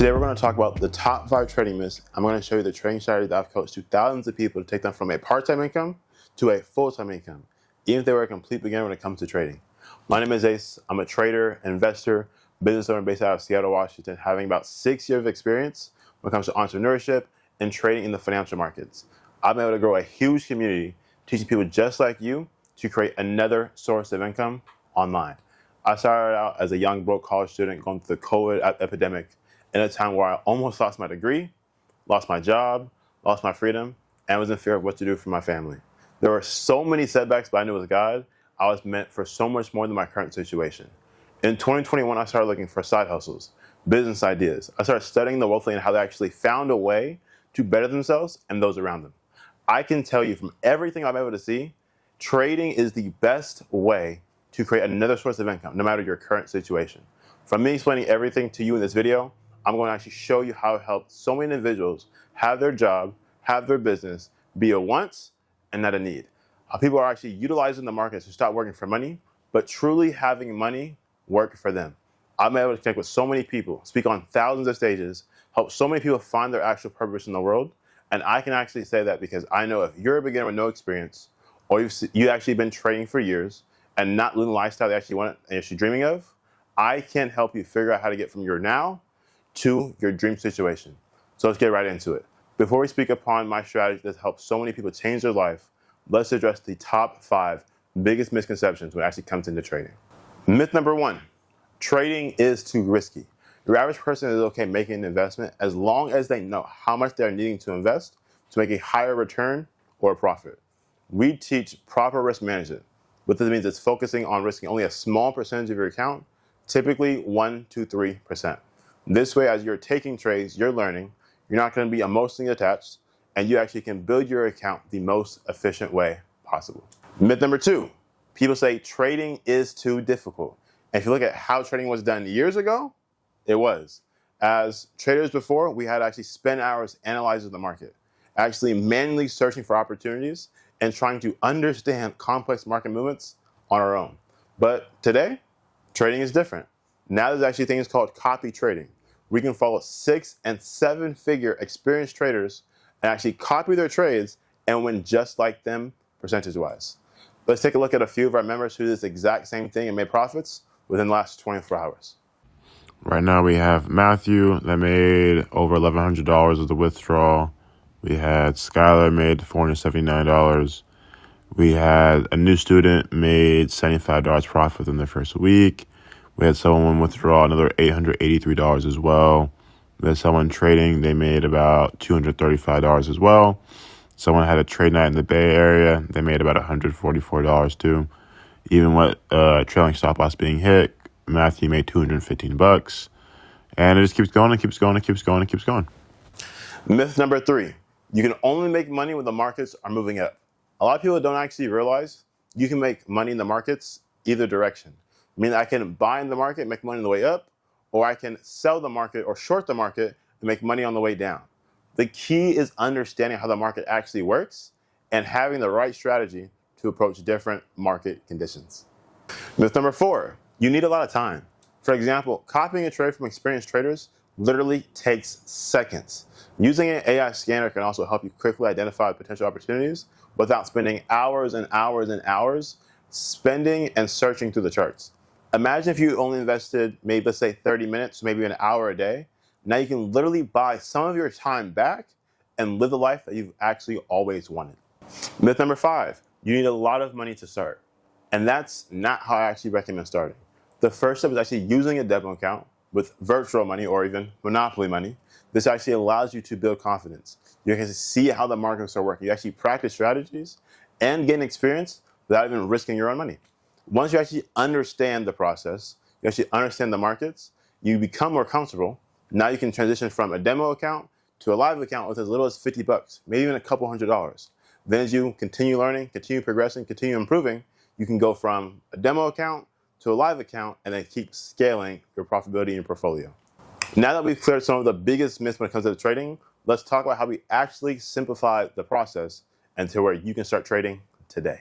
Today we're going to talk about the top 5 trading myths. I'm going to show you the trading strategy that I've coached to thousands of people to take them from a part-time income to a full-time income, even if they were a complete beginner when it comes to trading. My name is Ace. I'm a trader, investor, business owner based out of Seattle, Washington, having about 6 years of experience when it comes to entrepreneurship and trading in the financial markets. I've been able to grow a huge community teaching people just like you to create another source of income online. I started out as a young broke college student going through the COVID epidemic in a time where I almost lost my degree, lost my job, lost my freedom, and was in fear of what to do for my family. There were so many setbacks, but I knew with God, I was meant for so much more than my current situation. In 2021, I started looking for side hustles, business ideas. I started studying the wealthy and how they actually found a way to better themselves and those around them. I can tell you from everything I'm able to see, trading is the best way to create another source of income, no matter your current situation. From me explaining everything to you in this video, I'm going to actually show you how to help so many individuals have their job, have their business, be a want and not a need. How people are actually utilizing the markets to stop working for money, but truly having money work for them. I've been able to connect with so many people, speak on thousands of stages, help so many people find their actual purpose in the world. And I can actually say that because I know if you're a beginner with no experience, or you've actually been trading for years and not living the lifestyle that you actually want and actually dreaming of, I can help you figure out how to get from your now to your dream situation. So let's get right into it. Before we speak upon my strategy that helps so many people change their life, let's address the top 5 biggest misconceptions when it actually comes into trading. Myth number 1, trading is too risky. Your average person is okay making an investment as long as they know how much they're needing to invest to make a higher return or a profit. We teach proper risk management. What this means is focusing on risking only a small percentage of your account, typically 1 to 3%. This way, as you're taking trades, you're learning, you're not going to be emotionally attached, and you actually can build your account the most efficient way possible. Myth number 2, people say trading is too difficult. And if you look at how trading was done years ago, it was. As traders before, we had to actually spend hours analyzing the market, actually manually searching for opportunities and trying to understand complex market movements on our own. But today, trading is different. Now there's actually things called copy trading. We can follow 6- and 7-figure experienced traders and actually copy their trades and win just like them percentage-wise. Let's take a look at a few of our members who did this exact same thing and made profits within the last 24 hours. Right now we have Matthew that made over $1,100 with the withdrawal. We had Skylar made $479. We had a new student made $75 profit within their first week. We had someone withdraw another $883 as well. We had someone trading, they made about $235 as well. Someone had a trade night in the Bay Area, they made about $144 too. Even with trailing stop loss being hit, Matthew made $215. And it just keeps going and keeps going and keeps going and keeps going. Myth number 3, you can only make money when the markets are moving up. A lot of people don't actually realize you can make money in the markets either direction. I mean, I can buy in the market, make money on the way up, or I can sell the market or short the market and make money on the way down. The key is understanding how the market actually works and having the right strategy to approach different market conditions. Myth number 4, you need a lot of time. For example, copying a trade from experienced traders literally takes seconds. Using an AI scanner can also help you quickly identify potential opportunities without spending hours and hours and hours spending and searching through the charts. Imagine if you only invested maybe, let's say 30 minutes, maybe an hour a day. Now you can literally buy some of your time back and live the life that you've actually always wanted. Myth number 5, you need a lot of money to start. And that's not how I actually recommend starting. The first step is actually using a demo account with virtual money or even monopoly money. This actually allows you to build confidence. You can see how the markets are working. You actually practice strategies and gain experience without even risking your own money. Once you actually understand the process, you actually understand the markets, you become more comfortable. Now you can transition from a demo account to a live account with as little as $50, maybe even a couple $100s. Then as you continue learning, continue progressing, continue improving, you can go from a demo account to a live account and then keep scaling your profitability in your portfolio. Now that we've cleared some of the biggest myths when it comes to trading, let's talk about how we actually simplify the process until where you can start trading today.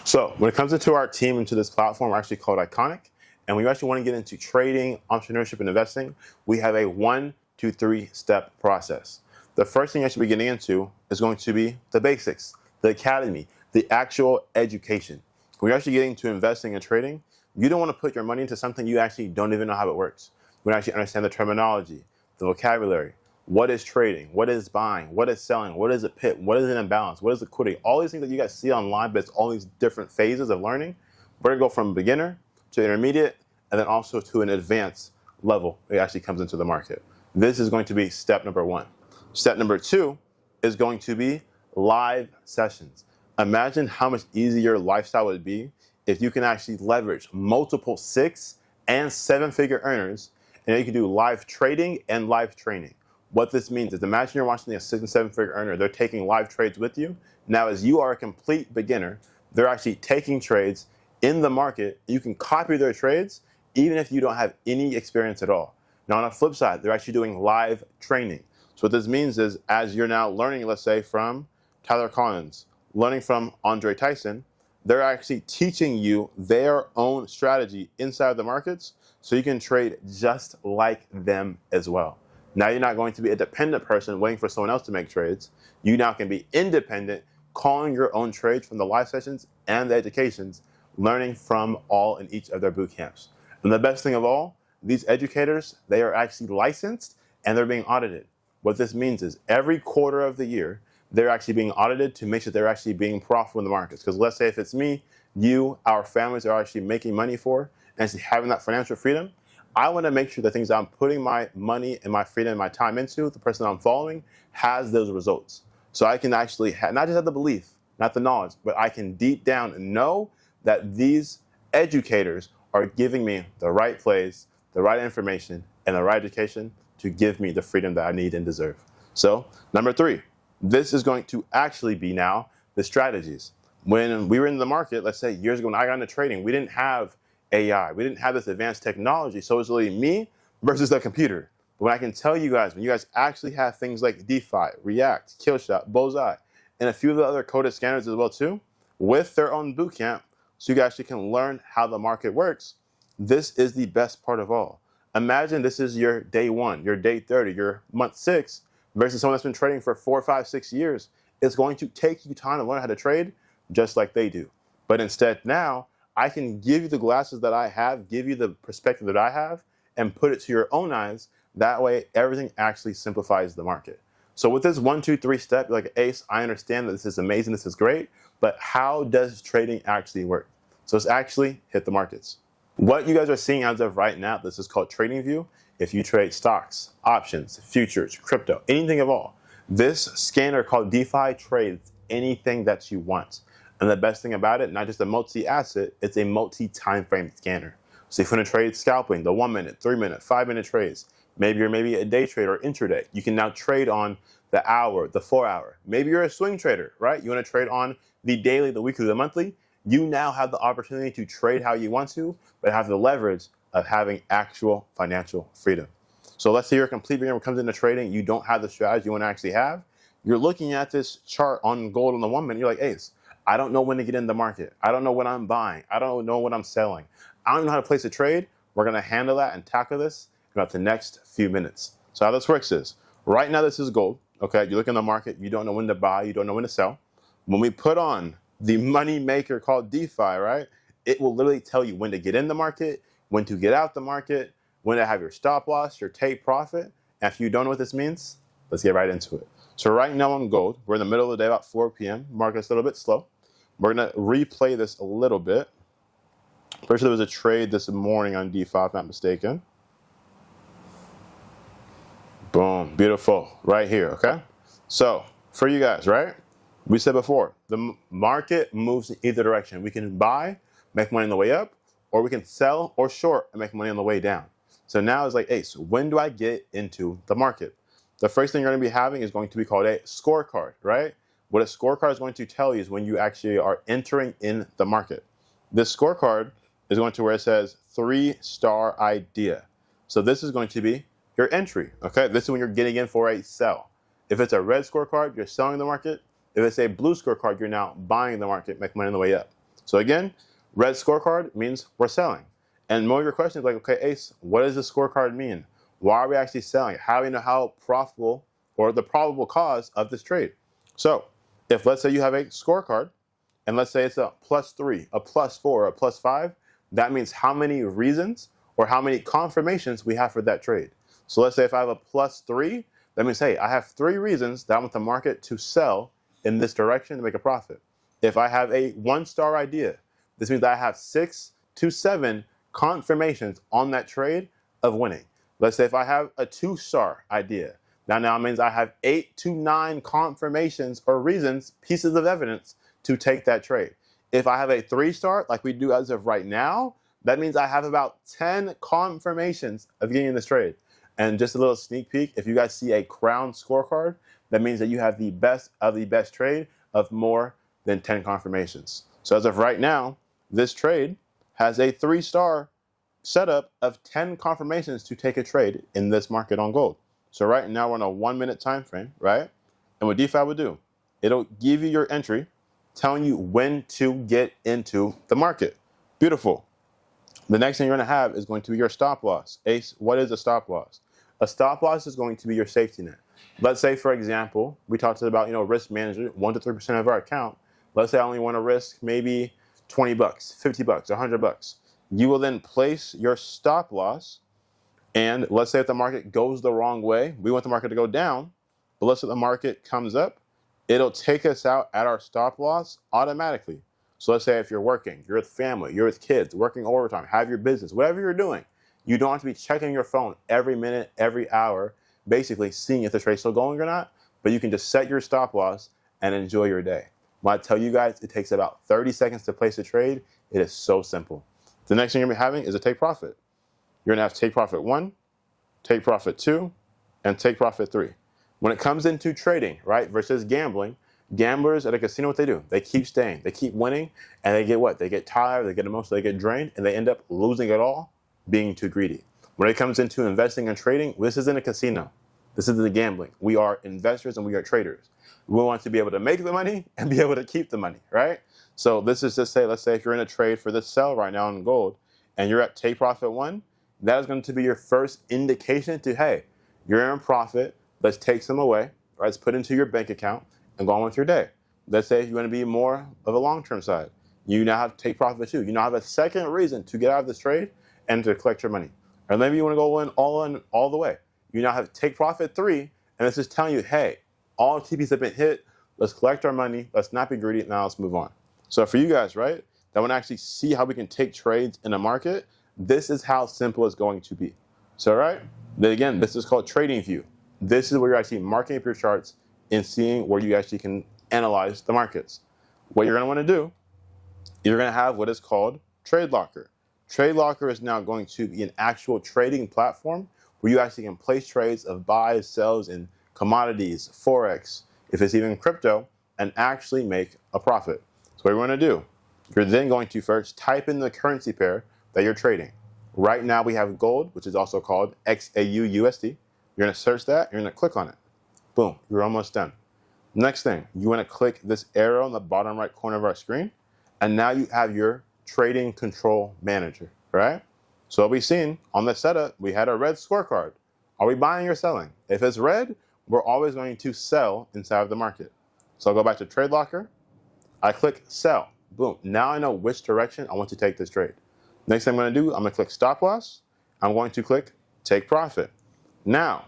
So when it comes into our team, into this platform, we're actually called Iconic. And when you actually want to get into trading, entrepreneurship, and investing, we have a 1 to 3-step process. The first thing I should be getting into is going to be the basics, the academy, the actual education. When you're actually getting to investing and trading, you don't want to put your money into something you actually don't even know how it works. You want to actually understand the terminology, the vocabulary. What is trading? What is buying? What is selling? What is a pit? What is an imbalance? What is liquidity? All these things that you guys see online, but it's all these different phases of learning. We're going to go from beginner to intermediate and then also to an advanced level. It actually comes into the market. This is going to be step number 1. Step number 2 is going to be live sessions. Imagine how much easier your lifestyle would be if you can actually leverage multiple 6- and 7-figure earners, and you can do live trading and live training. What this means is, imagine you're watching a 6- and 7-figure earner. They're taking live trades with you. Now, as you are a complete beginner, they're actually taking trades in the market. You can copy their trades even if you don't have any experience at all. Now, on the flip side, they're actually doing live training. So what this means is, as you're now learning, let's say, from Tyler Collins, learning from Andre Tyson, they're actually teaching you their own strategy inside the markets so you can trade just like them as well. Now you're not going to be a dependent person waiting for someone else to make trades. You now can be independent, calling your own trades from the live sessions and the educations, learning from all in each of their boot camps. And the best thing of all, these educators, they are actually licensed and they're being audited. What this means is every quarter of the year, they're actually being audited to make sure they're actually being profitable in the markets. Because let's say if it's me, you, our families are actually making money for and actually having that financial freedom, I want to make sure the things that I'm putting my money and my freedom and my time into, the person I'm following, has those results. So I can actually not just have the belief, not the knowledge, but I can deep down know that these educators are giving me the right plays, the right information, and the right education to give me the freedom that I need and deserve. So, number 3, this is going to actually be now the strategies. When we were in the market, let's say years ago when I got into trading, we didn't have AI. We didn't have this advanced technology. So it was really me versus the computer. But when I can tell you guys, when you guys actually have things like Defy, React, Killshot, Bullseye, and a few of the other coded scanners as well too, with their own bootcamp, so you guys actually can learn how the market works, this is the best part of all. Imagine this is your day 1, your day 30, your month 6, versus someone that's been trading for 4, 5, 6 years. It's going to take you time to learn how to trade just like they do. But instead now, I can give you the glasses that I have, give you the perspective that I have, and put it to your own eyes. That way, everything actually simplifies the market. So with this 1, 2, 3 step, like Ace, I understand that this is amazing, this is great, but how does trading actually work? So let's actually hit the markets. What you guys are seeing as of right now, this is called TradingView. If you trade stocks, options, futures, crypto, anything at all, this scanner called Defy trades anything that you want. And the best thing about it, not just a multi-asset, it's a multi-time frame scanner. So if you want to trade scalping, the 1 minute, 3 minute, 5 minute trades, maybe you're a day trader or intraday, you can now trade on the hour, the 4 hour. Maybe you're a swing trader, right? You want to trade on the daily, the weekly, the monthly. You now have the opportunity to trade how you want to, but have the leverage of having actual financial freedom. So let's say you're a complete beginner who comes into trading, you don't have the strategy you want to actually have. You're looking at this chart on gold on the 1 minute, you're like, Ace, I don't know when to get in the market. I don't know when I'm buying. I don't know when I'm selling. I don't know how to place a trade. We're going to handle that and tackle this in about the next few minutes. So how this works is, right now this is gold. Okay, you look in the market, you don't know when to buy, you don't know when to sell. When we put on the money maker called Defy, right, it will literally tell you when to get in the market, when to get out the market, when to have your stop loss, your take profit. And if you don't know what this means, let's get right into it. So right now on gold, we're in the middle of the day, about 4 p.m. Market's a little bit slow. We're going to replay this a little bit. First, there was a trade this morning on Defy, if I'm not mistaken. Boom, beautiful, right here, okay? So, for you guys, right? We said before, the market moves in either direction. We can buy, make money on the way up, or we can sell or short and make money on the way down. So now it's like, hey, so when do I get into the market? The first thing you're going to be having is going to be called a scorecard, right? What a scorecard is going to tell you is when you actually are entering in the market. This scorecard is going to where it says 3-star idea. So this is going to be your entry, okay? This is when you're getting in for a sell. If it's a red scorecard, you're selling the market. If it's a blue scorecard, you're now buying the market, make money on the way up. So again, red scorecard means we're selling. And more of your question is like, okay, Ace, what does the scorecard mean? Why are we actually selling? How do we know how profitable or the probable cause of this trade? So if let's say you have a scorecard, and let's say it's a +3, a +4, a +5, that means how many reasons or how many confirmations we have for that trade. So let's say if I have a +3, that means, hey, I have 3 reasons that I want the market to sell in this direction to make a profit. If I have a 1-star idea, this means that I have 6 to 7 confirmations on that trade of winning. Let's say if I have a 2-star idea, now it means I have 8 to 9 confirmations or reasons, pieces of evidence to take that trade. If I have a 3-star, like we do as of right now, that means I have about 10 confirmations of getting in this trade. And just a little sneak peek, if you guys see a crown scorecard, that means that you have the best of the best trade of more than 10 confirmations. So as of right now, this trade has a 3-star setup of 10 confirmations to take a trade in this market on gold. So right now we're on a 1-minute time frame, right? And what Defy will do, it'll give you your entry, telling you when to get into the market. Beautiful. The next thing you're going to have is going to be your stop loss. Ace, what is a stop loss? A stop loss is going to be your safety net. Let's say, for example, we talked about, risk management, 1 to 3% of our account. Let's say I only want to risk maybe $20, $50, $100. You will then place your stop loss. And let's say if the market goes the wrong way, we want the market to go down, but let's say the market comes up, it'll take us out at our stop loss automatically. So let's say if you're working, you're with family, you're with kids, working overtime, have your business, whatever you're doing, you don't have to be checking your phone every minute, every hour, basically seeing if the trade's still going or not, but you can just set your stop loss and enjoy your day. When I tell you guys it takes about 30 seconds to place a trade, it is so simple. The next thing you're going to be having is a take profit. You're going to have take profit 1, take profit 2, and take profit 3. When it comes into trading, right, versus gambling, gamblers at a casino, what they do, they keep staying, they keep winning, and they get what? They get tired, they get emotional, they get drained, and they end up losing it all, being too greedy. When it comes into investing and trading, this isn't a casino. This isn't the gambling. We are investors and we are traders. We want to be able to make the money and be able to keep the money, right? So this is just say, let's say if you're in a trade for this sell right now in gold, and you're at take profit 1, that is going to be your first indication to, hey, you're in profit. Let's take some away, right? Let's put into your bank account and go on with your day. Let's say if you want to be more of a long-term side, you now have take profit 2. You now have a second reason to get out of this trade and to collect your money. Or maybe you want to go in all the way. You now have take profit 3, and this is telling you, hey, all TPs have been hit. Let's collect our money. Let's not be greedy. Now let's move on. So for you guys, right, that want to actually see how we can take trades in a market, this is how simple it's going to be. So, right, then again, this is called Trading View. This is where you're actually marking up your charts and seeing where you actually can analyze the markets. What you're going to want to do, you're going to have what is called Trade Locker. Trade Locker is now going to be an actual trading platform where you actually can place trades of buys, sells in commodities, Forex, if it's even crypto, and actually make a profit. So what you're going to do, you're then going to first type in the currency pair that you're trading. Right now we have gold, which is also called XAUUSD. You're going to search that. You're going to click on it. Boom. You're almost done. Next thing, you want to click this arrow in the bottom right corner of our screen. And now you have your trading control manager, right? So what we've seen on the setup, we had a red scorecard. Are we buying or selling? If it's red, we're always going to sell inside of the market. So I'll go back to Trade Locker. I click sell. Boom. Now I know which direction I want to take this trade. Next thing I'm going to do, I'm going to click stop loss. I'm going to click take profit. Now,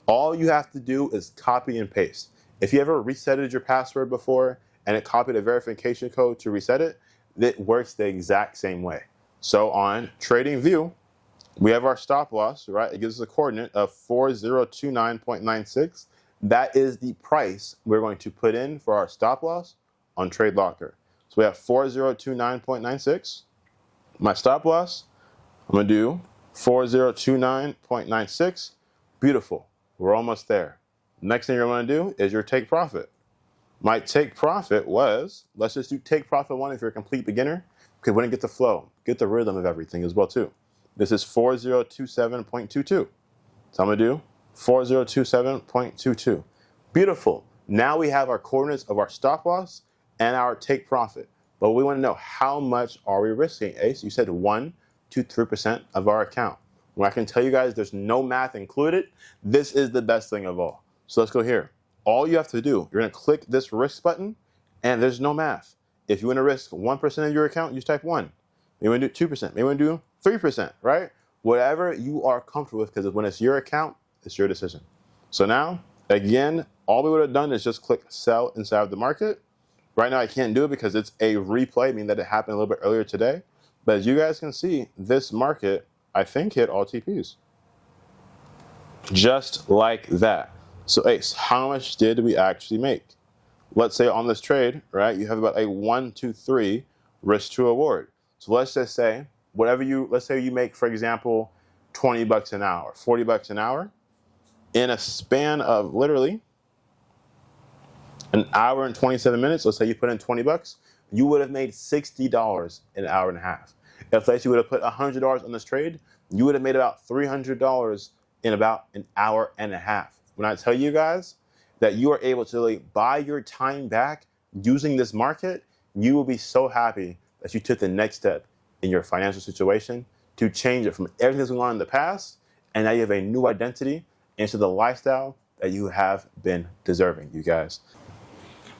all you have to do is copy and paste. If you ever resetted your password before and it copied a verification code to reset it, it works the exact same way. So on Trading View, we have our stop loss, right? It gives us a coordinate of 4029.96. That is the price we're going to put in for our stop loss on Trade Locker. So we have 4029.96. My stop loss, I'm going to do 4029.96. Beautiful. We're almost there. Next thing you're going to do is your take profit. My take profit was, let's just do take profit 1 if you're a complete beginner, because we want to get the flow, get the rhythm of everything as well too. This is 4027.22. So I'm going to do 4027.22. Beautiful. Now we have our coordinates of our stop loss and our take profit. But we want to know, how much are we risking, Ace? You said 1 to 3% of our account. when I can tell you guys there's no math included, this is the best thing of all. So let's go here. All you have to do, you're gonna click this risk button, and there's no math. If you wanna risk 1% of your account, you just type 1. Maybe you wanna do 2%, maybe you wanna do 3%, right? Whatever you are comfortable with, because when it's your account, it's your decision. So now, again, all we would have done is just click sell inside of the market. Right now I can't do it because it's a replay, meaning that it happened a little bit earlier today. But as you guys can see, this market, I think, hit all TPs. Just like that. So Ace, how much did we actually make? Let's say on this trade, right, you have about a 1, 2, 3 risk to reward. So let's just say, let's say you make, for example, 20 bucks an hour, 40 bucks an hour, in a span of literally an hour and 27 minutes. Let's say you put in 20 bucks, you would have made $60 in an hour and a half. If let's say you would have put $100 on this trade, you would have made about $300 in about an hour and a half. When I tell you guys that you are able to buy your time back using this market, you will be so happy that you took the next step in your financial situation to change it from everything that's going on in the past, and now you have a new identity into the lifestyle that you have been deserving, you guys.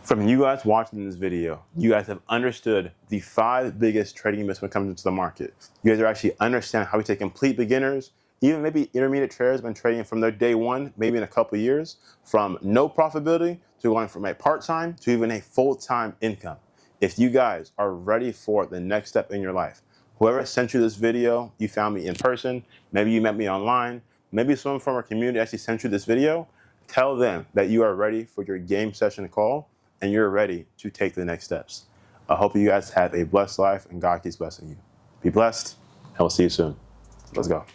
From you guys watching this video, you guys have understood the 5 biggest trading myths when it comes into the market. You guys are actually understanding how we take complete beginners, even maybe intermediate traders been trading from their day one, maybe in a couple of years, from no profitability to going from a part-time to even a full-time income. If you guys are ready for the next step in your life, whoever sent you this video, you found me in person, maybe you met me online, maybe someone from our community actually sent you this video, tell them that you are ready for your game session call and you're ready to take the next steps. I hope you guys have a blessed life and God keeps blessing you. Be blessed, and we'll see you soon. Let's go.